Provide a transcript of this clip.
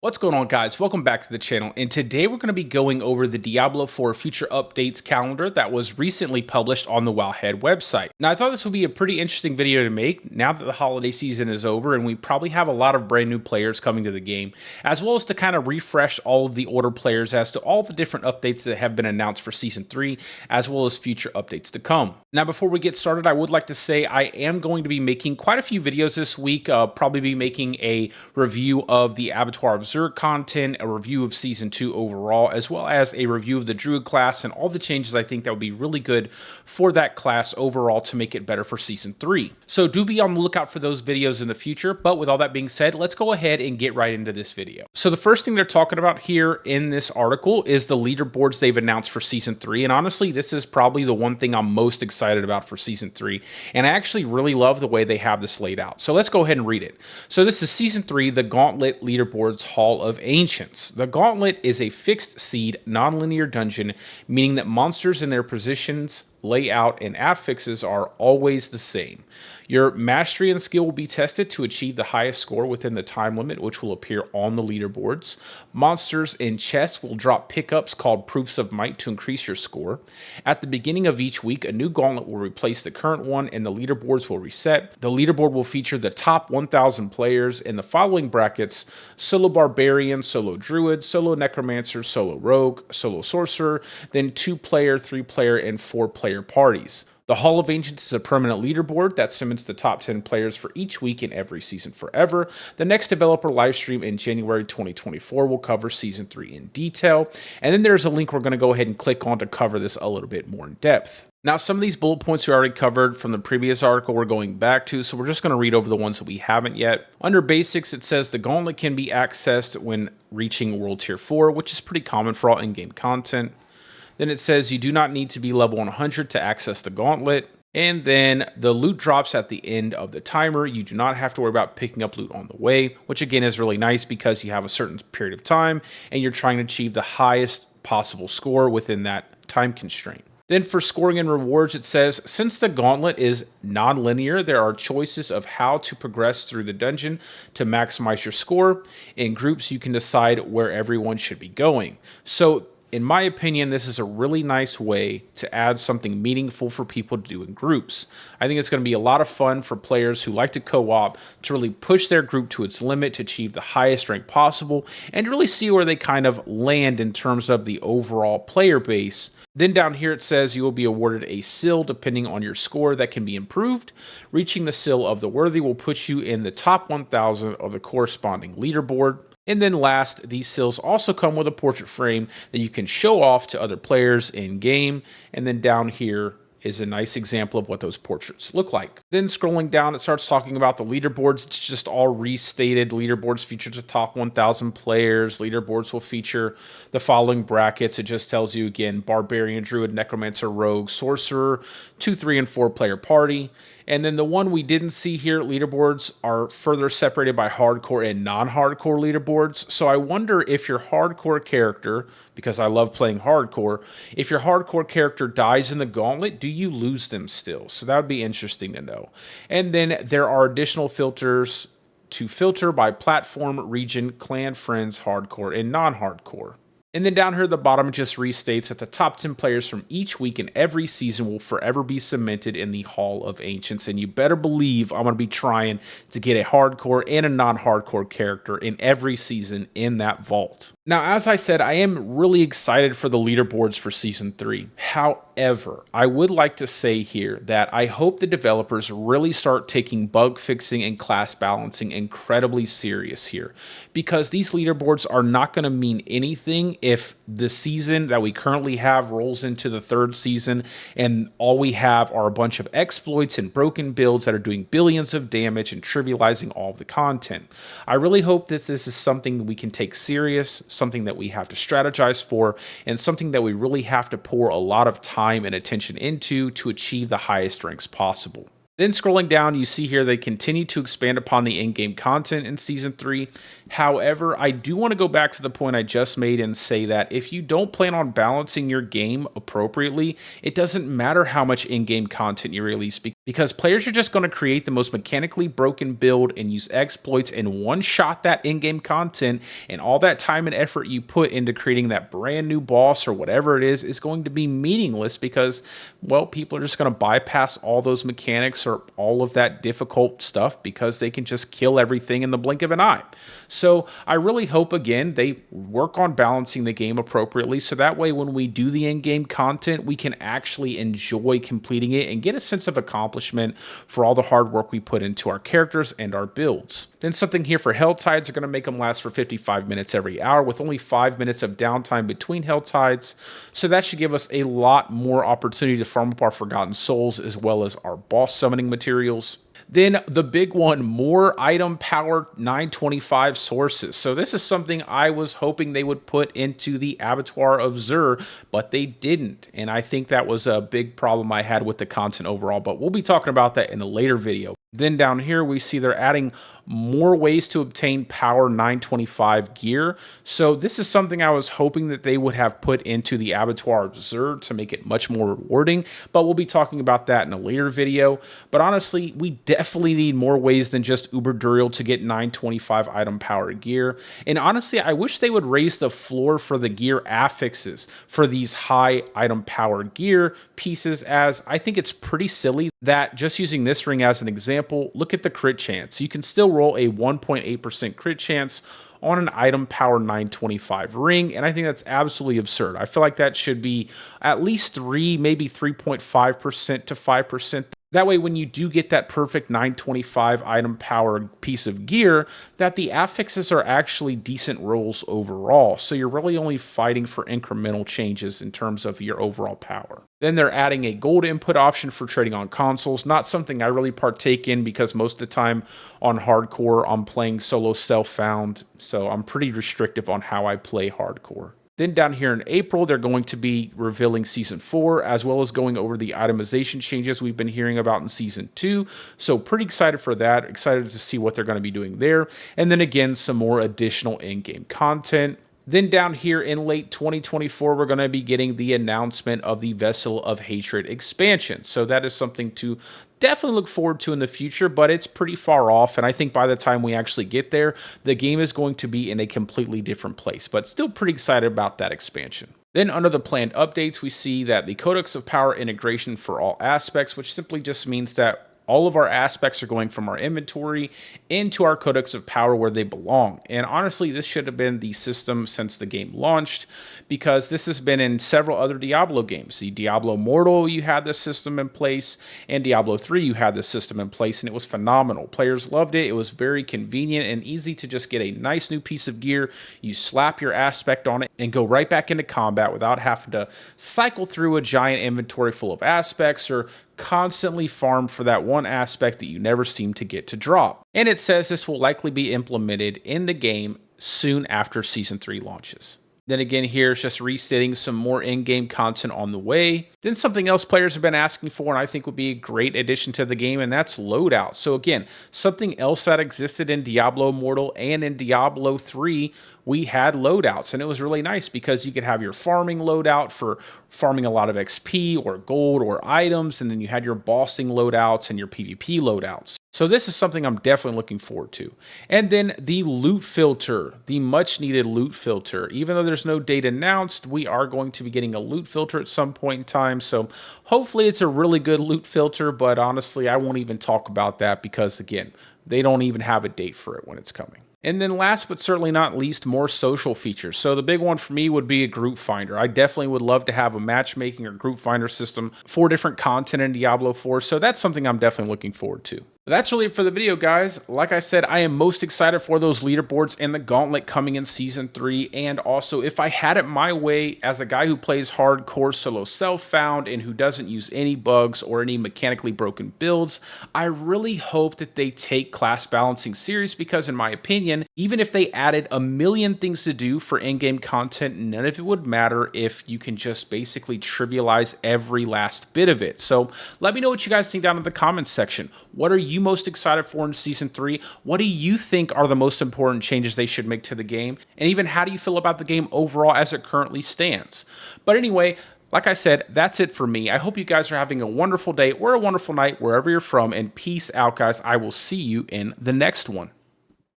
What's going on, guys? Welcome back to the channel, and today we're going to be going over the Diablo 4 future updates calendar that was recently published on the Wowhead website. Now, I thought this would be a pretty interesting video to make now that the holiday season is over and we probably have a lot of brand new players coming to the game, as well as to kind of refresh all of the older players as to all the different updates that have been announced for Season 3, as well as future updates to come. Now, before we get started, I would like to say I am going to be making quite a few videos this week. I'll probably be making a review of the Abattoir of Zerg content, a review of Season 2 overall, as well as a review of the Druid class and all the changes I think that would be really good for that class overall to make it better for Season 3. So do be on the lookout for those videos in the future, but with all that being said, let's go ahead and get right into this video. So the first thing they're talking about here in this article is the leaderboards they've announced for Season 3, and honestly, this is probably the one thing I'm most excited about for Season 3, and I actually really love the way they have this laid out. So let's go ahead and read it. So this is Season 3, the Gauntlet Leaderboards Hall of Ancients. The Gauntlet is a fixed seed, non-linear dungeon, meaning that monsters and their positions, layout, and affixes are always the same. Your mastery and skill will be tested to achieve the highest score within the time limit, which will appear on the leaderboards. Monsters and chests will drop pickups called Proofs of Might to increase your score. At the beginning of each week, a new gauntlet will replace the current one and the leaderboards will reset. The leaderboard will feature the top 1,000 players in the following brackets: Solo Barbarian, Solo Druid, Solo Necromancer, Solo Rogue, Solo Sorcerer, then 2-player, 3-player, and 4-player parties. The Hall of Ancients is a permanent leaderboard that cements the top 10 players for each week in every season forever. The next developer livestream in January 2024 will cover Season 3 in detail. And then there's a link we're going to go ahead and click on to cover this a little bit more in depth. Now, some of these bullet points we already covered from the previous article we're going back to, so we're just going to read over the ones that we haven't yet. Under Basics, it says the Gauntlet can be accessed when reaching World Tier 4, which is pretty common for all in-game content. Then it says you do not need to be level 100 to access the Gauntlet. And then the loot drops at the end of the timer. You do not have to worry about picking up loot on the way, which again is really nice because you have a certain period of time and you're trying to achieve the highest possible score within that time constraint. Then for scoring and rewards, it says, since the Gauntlet is non-linear, there are choices of how to progress through the dungeon to maximize your score. In groups, you can decide where everyone should be going. So in my opinion, this is a really nice way to add something meaningful for people to do in groups. I think it's going to be a lot of fun for players who like to co-op to really push their group to its limit to achieve the highest rank possible and really see where they kind of land in terms of the overall player base. Then down here it says you will be awarded a seal depending on your score that can be improved. Reaching the seal of the worthy will put you in the top 1,000 of the corresponding leaderboard. And then last, these seals also come with a portrait frame that you can show off to other players in game. And then down here is a nice example of what those portraits look like. Then scrolling down, it starts talking about the leaderboards. It's just all restated. Leaderboards feature the top 1,000 players. Leaderboards will feature the following brackets. It just tells you again, Barbarian, Druid, Necromancer, Rogue, Sorcerer, 2, 3, and 4-player party. And then the one we didn't see here, leaderboards are further separated by hardcore and non-hardcore leaderboards. So I wonder if your hardcore character, because I love playing hardcore, if your hardcore character dies in the Gauntlet, do you lose them still? So that would be interesting to know. And then there are additional filters to filter by platform, region, clan, friends, hardcore, and non-hardcore. And then down here at the bottom, it just restates that the top 10 players from each week in every season will forever be cemented in the Hall of Ancients. And you better believe I'm going to be trying to get a hardcore and a non-hardcore character in every season in that vault. Now, as I said, I am really excited for the leaderboards for Season 3. However, I would like to say here that I hope the developers really start taking bug fixing and class balancing incredibly serious here, because these leaderboards are not going to mean anything if the season that we currently have rolls into the third season and all we have are a bunch of exploits and broken builds that are doing billions of damage and trivializing all of the content. I really hope that this is something we can take serious, something that we have to strategize for, and something that we really have to pour a lot of time and attention into to achieve the highest ranks possible. Then scrolling down, you see here they continue to expand upon the in-game content in Season 3. However, I do want to go back to the point I just made and say that if you don't plan on balancing your game appropriately, it doesn't matter how much in-game content you release, because players are just going to create the most mechanically broken build and use exploits and one-shot that in-game content, and all that time and effort you put into creating that brand new boss or whatever it is going to be meaningless because, well, people are just going to bypass all those mechanics or all of that difficult stuff because they can just kill everything in the blink of an eye. So I really hope, again, they work on balancing the game appropriately so that way when we do the in-game content, we can actually enjoy completing it and get a sense of accomplishment for all the hard work we put into our characters and our builds. Then something here for Hell Tides are going to make them last for 55 minutes every hour with only 5 minutes of downtime between Hell Tides. So that should give us a lot more opportunity to farm up our Forgotten Souls as well as our boss summoning materials. Then the big one, more item power 925 sources. So this is something I was hoping they would put into the Abattoir of Zur, but they didn't. And I think that was a big problem I had with the content overall, but we'll be talking about that in a later video. Then down here, we see they're adding more ways to obtain power 925 gear. So this is something I was hoping that they would have put into the Abattoir of Zur to make it much more rewarding, but we'll be talking about that in a later video. But honestly, we definitely need more ways than just Uber Duriel to get 925 item power gear. And honestly, I wish they would raise the floor for the gear affixes for these high item power gear pieces, as I think it's pretty silly that just using this ring as an example, look at the crit chance. You can still roll a 1.8% crit chance on an item power 925 ring, and I think that's absolutely absurd. I feel like that should be at least 3, maybe 3.5% to 5%. That way, when you do get that perfect 925 item power piece of gear, that the affixes are actually decent rolls overall. So you're really only fighting for incremental changes in terms of your overall power. Then they're adding a gold input option for trading on consoles. Not something I really partake in because most of the time on hardcore, I'm playing solo self-found. So I'm pretty restrictive on how I play hardcore. Then down here in April, they're going to be revealing Season 4, as well as going over the itemization changes we've been hearing about in Season 2. So pretty excited for that. Excited to see what they're going to be doing there. And then again, some more additional in-game content. Then down here in late 2024, we're going to be getting the announcement of the Vessel of Hatred expansion. So that is something to definitely look forward to in the future, but it's pretty far off. And I think by the time we actually get there, the game is going to be in a completely different place, but still pretty excited about that expansion. Then under the planned updates, we see that the Codex of Power integration for all aspects, which simply just means that all of our aspects are going from our inventory into our Codex of Power where they belong. And honestly, this should have been the system since the game launched, because this has been in several other Diablo games. The Diablo Immortal, you had this system in place, and Diablo 3, you had this system in place, and it was phenomenal. Players loved it. It was very convenient and easy to just get a nice new piece of gear. You slap your aspect on it and go right back into combat without having to cycle through a giant inventory full of aspects or constantly farm for that one aspect that you never seem to get to drop. And it says this will likely be implemented in the game soon after Season 3 launches. Then again, here's just restating some more in-game content on the way. Then something else players have been asking for, and I think would be a great addition to the game, and that's loadout. So again, something else that existed in Diablo Immortal and in Diablo 3, we had loadouts, and it was really nice because you could have your farming loadout for farming a lot of XP or gold or items, and then you had your bossing loadouts and your PvP loadouts. So this is something I'm definitely looking forward to. And then the loot filter, the much needed loot filter. Even though there's no date announced, we are going to be getting a loot filter at some point in time. So hopefully it's a really good loot filter, but honestly, I won't even talk about that because again, they don't even have a date for it when it's coming. And then last but certainly not least, more social features. So the big one for me would be a group finder. I definitely would love to have a matchmaking or group finder system for different content in Diablo 4. So that's something I'm definitely looking forward to. But that's really it for the video, guys. Like I said, I am most excited for those leaderboards and the gauntlet coming in Season 3. And also, if I had it my way, as a guy who plays hardcore solo self-found and who doesn't use any bugs or any mechanically broken builds, I really hope that they take class balancing serious because, in my opinion, even if they added a million things to do for in-game content, none of it would matter if you can just basically trivialize every last bit of it. So let me know what you guys think down in the comments section. What are you most excited for in Season 3? What do you think are the most important changes they should make to the game? And even how do you feel about the game overall as it currently stands? But anyway, Like I said, that's it for me. I hope you guys are having a wonderful day or a wonderful night wherever you're from, and peace out, guys. I will see you in the next one.